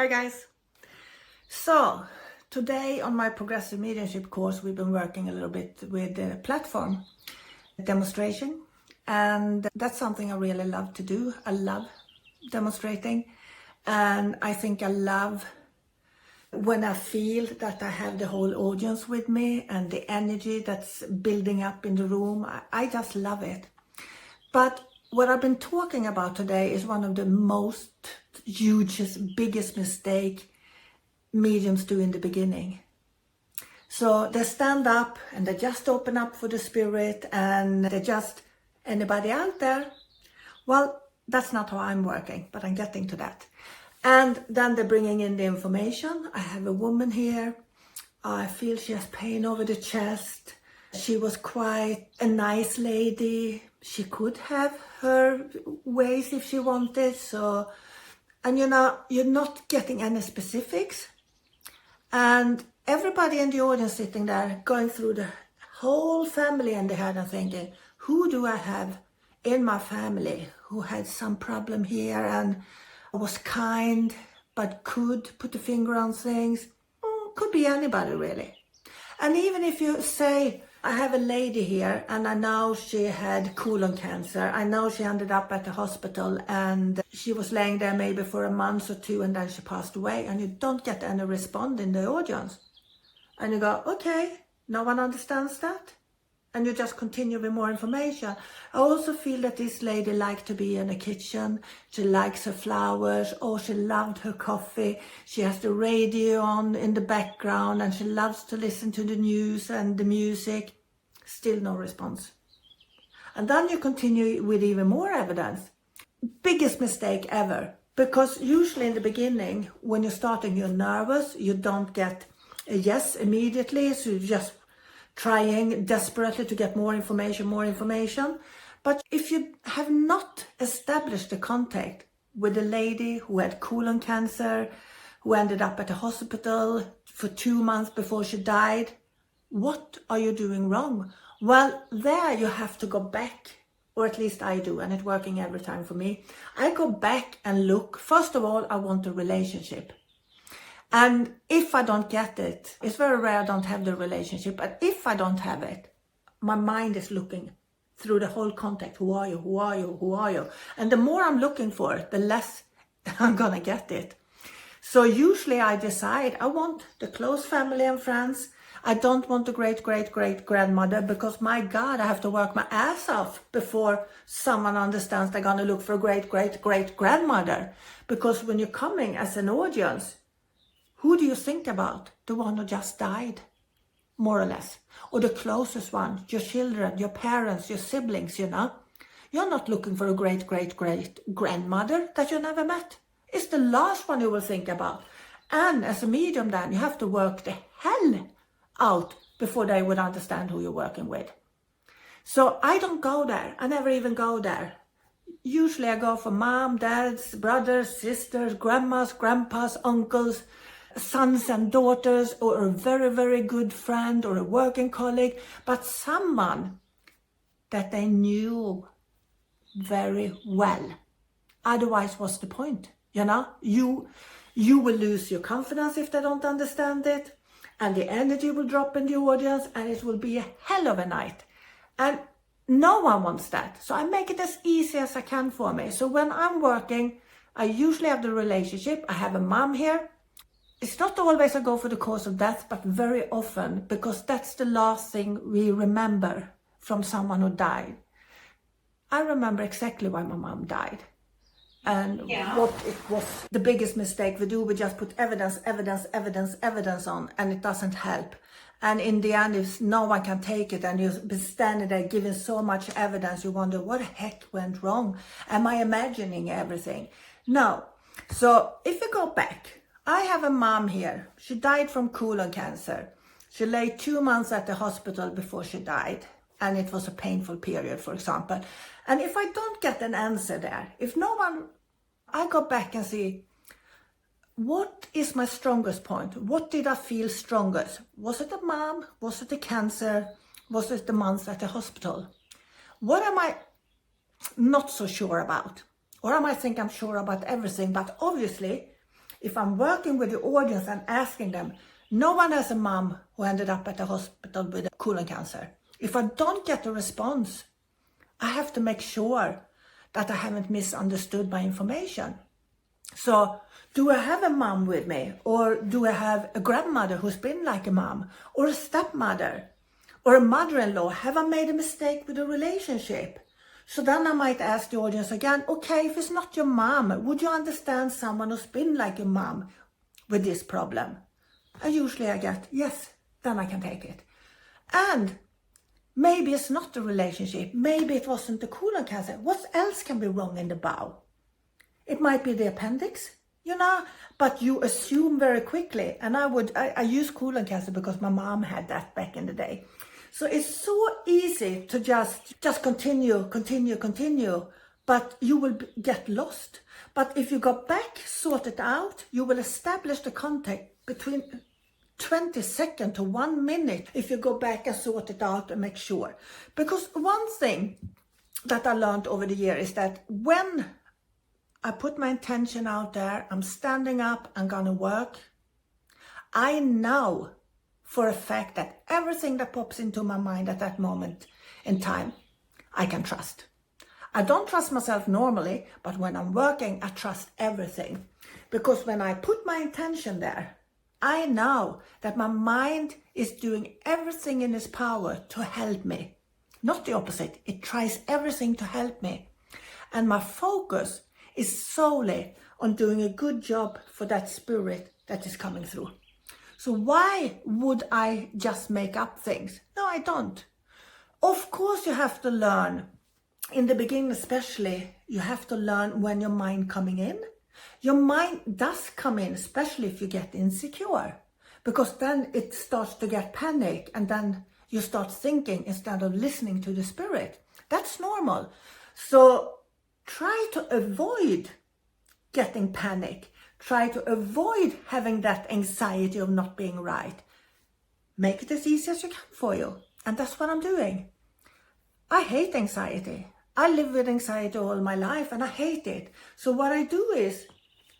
Hi guys. So today on my progressive mediumship course we've been working a little bit with the platform demonstration, and that's something I really love to do. I love demonstrating, and I think I love when I feel that I have the whole audience with me and the energy that's building up in the room. I just love it. But what I've been talking about today is one of the most hugest, biggest mistake mediums do in the beginning. So they stand up and they just open up for the spirit, and they just, anybody out there? Well, that's not how I'm working, but I'm getting to that. And then they're bringing in the information. I have a woman here. I feel she has pain over the chest. She was quite a nice lady. She could have her ways if she wanted. So, and you're not getting any specifics. And everybody in the audience sitting there going through the whole family in their head and thinking, who do I have in my family who had some problem here and was kind but could put the finger on things? Could be anybody really. And even if you say, I have a lady here and I know she had colon cancer. I know she ended up at the hospital and she was laying there maybe for a month or two and then she passed away, and you don't get any response in the audience. And you go, okay, no one understands that. And you just continue with more information. I also feel that this lady liked to be in the kitchen. She likes her flowers, or she loved her coffee. She has the radio on in the background and she loves to listen to the news and the music. Still no response. And then you continue with even more evidence. Biggest mistake ever. Because usually in the beginning, when you're starting, you're nervous. You don't get a yes immediately. So you're just trying desperately to get more information. But if you have not established the contact with a lady who had colon cancer, who ended up at the hospital for 2 months before she died, what are you doing wrong? Well, there you have to go back, or at least I do, and it's working every time for me. I go back and look. First of all, I want a relationship. And if I don't get it, it's very rare I don't have the relationship, but if I don't have it, my mind is looking through the whole contact. Who are you? Who are you? Who are you? And the more I'm looking for it, the less I'm gonna get it. So usually I decide I want the close family and friends. I don't want the great-great-great-grandmother, because my God, I have to work my ass off before someone understands they're gonna look for a great-great-great-grandmother. Because when you're coming as an audience, who do you think about? The one who just died, more or less. Or the closest one, your children, your parents, your siblings, You're not looking for a great-great-great-grandmother that you never met. It's the last one you will think about. And as a medium then, you have to work the hell out before they would understand who you're working with. So I don't go there. I never even go there. Usually I go for mom, dads, brothers, sisters, grandmas, grandpas, uncles, sons and daughters, or a very, very good friend or a working colleague, but someone that they knew very well. Otherwise, what's the point? You will lose your confidence if they don't understand it, and the energy will drop in the audience, and it will be a hell of a night. And no one wants that. So I make it as easy as I can for me. So when I'm working, I usually have the relationship. I have a mom here. It's not always I go for the cause of death, but very often, because that's the last thing we remember from someone who died. I remember exactly why my mom died. And what it was. The biggest mistake we do, we just put evidence on, and it doesn't help. And in the end, if no one can take it, and you've been standing there giving so much evidence, you wonder, what the heck went wrong? Am I imagining everything? No. So if you go back, I have a mom here. She died from colon cancer. She lay 2 months at the hospital before she died. And it was a painful period, for example. And if I don't get an answer there, if no one, I go back and see, what is my strongest point? What did I feel strongest? Was it the mom? Was it the cancer? Was it the months at the hospital? What am I not so sure about? Or I might think I'm sure about everything, but obviously, if I'm working with the audience and asking them, no one has a mom who ended up at the hospital with a colon cancer. If I don't get a response, I have to make sure that I haven't misunderstood my information. So do I have a mom with me, or do I have a grandmother who's been like a mom, or a stepmother, or a mother-in-law? Have I made a mistake with a relationship? So then I might ask the audience again, okay, if it's not your mom, would you understand someone who's been like a mom with this problem? And usually I get, yes, then I can take it. And maybe it's not the relationship. Maybe it wasn't the colon cancer. What else can be wrong in the bowel? It might be the appendix, but you assume very quickly. And I use colon cancer because my mom had that back in the day. So it's so easy to just continue, but you will get lost. But if you go back, sort it out, you will establish the contact between 20 seconds to 1 minute if you go back and sort it out and make sure. Because one thing that I learned over the year is that when I put my intention out there, I'm standing up, I'm gonna work, I know for a fact that everything that pops into my mind at that moment in time, I can trust. I don't trust myself normally, but when I'm working, I trust everything. Because when I put my intention there, I know that my mind is doing everything in its power to help me. Not the opposite. It tries everything to help me. And my focus is solely on doing a good job for that spirit that is coming through. So why would I just make up things? No, I don't. Of course you have to learn. In the beginning especially, you have to learn when your mind coming in. Your mind does come in, especially if you get insecure, because then it starts to get panic and then you start thinking instead of listening to the spirit. That's normal. So try to avoid getting panic. Try to avoid having that anxiety of not being right. Make it as easy as you can for you. And that's what I'm doing. I hate anxiety. I live with anxiety all my life and I hate it. So what I do is,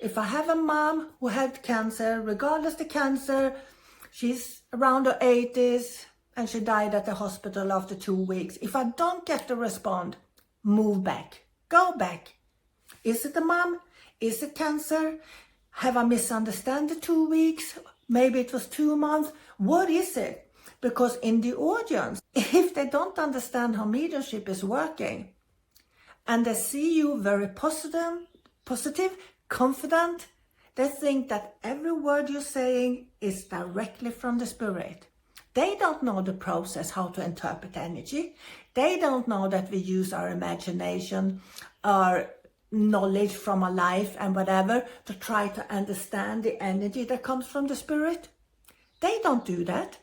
if I have a mom who had cancer, regardless the cancer, she's around her 80s and she died at the hospital after 2 weeks. If I don't get the response, move back. Go back. Is it the mom? Is it cancer? Have I misunderstood the 2 weeks? Maybe it was 2 months. What is it? Because in the audience, if they don't understand how mediumship is working, and they see you very positive, confident, they think that every word you're saying is directly from the spirit. They don't know the process, how to interpret energy. They don't know that we use our imagination, our knowledge from our life and whatever to try to understand the energy that comes from the spirit. They don't do that.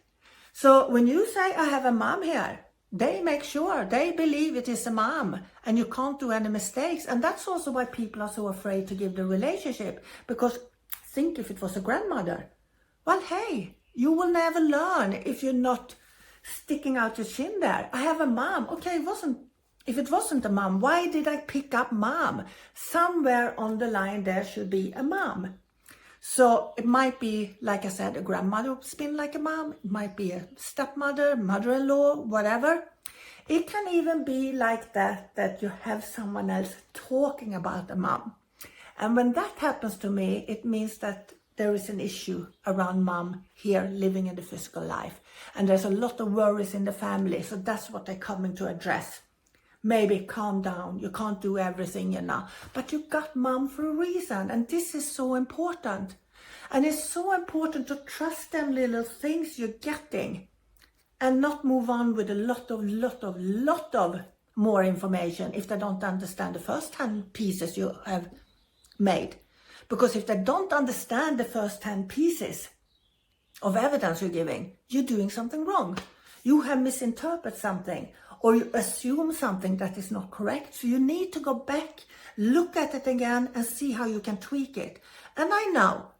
So when you say, I have a mom here, they make sure, they believe it is a mom and you can't do any mistakes. And that's also why people are so afraid to give the relationship, because think if it was a grandmother. Well, hey, you will never learn if you're not sticking out your chin there. I have a mom. Okay, if it wasn't a mom, why did I pick up mom? Somewhere on the line there should be a mom. So it might be, like I said, a grandmother who's been like a mom. It might be a stepmother, mother-in-law, whatever. It can even be like that you have someone else talking about a mom. And when that happens to me, it means that there is an issue around mom here living in the physical life. And there's a lot of worries in the family. So that's what they're coming to address. Maybe calm down, you can't do everything, but you got mom for a reason, and this is so important. And it's so important to trust them little things you're getting and not move on with a lot of more information if they don't understand the first-hand pieces you have made. Because if they don't understand the first-hand pieces of evidence you're giving, you're doing something wrong. You have misinterpreted something, or you assume something that is not correct. So you need to go back, look at it again and see how you can tweak it. And I know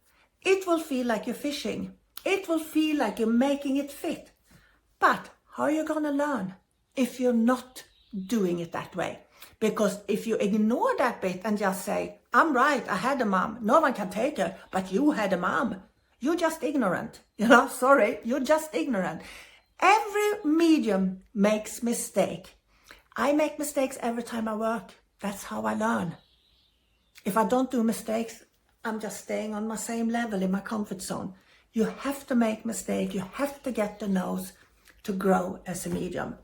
it will feel like you're fishing. It will feel like you're making it fit. But how are you going to learn if you're not doing it that way? Because if you ignore that bit and just say, I'm right, I had a mom. No one can take her, but you had a mom. You're just ignorant. Sorry, you're just ignorant. Every medium makes mistake. I make mistakes every time I work. That's how I learn. If I don't do mistakes, I'm just staying on my same level in my comfort zone. You have to make mistakes. You have to get the nose to grow as a medium.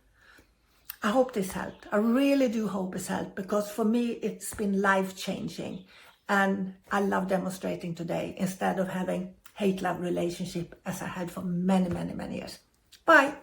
I hope this helped. I really do hope it's helped, because for me, it's been life-changing. And I love demonstrating today instead of having hate-love relationship as I had for many, many, many years. Bye.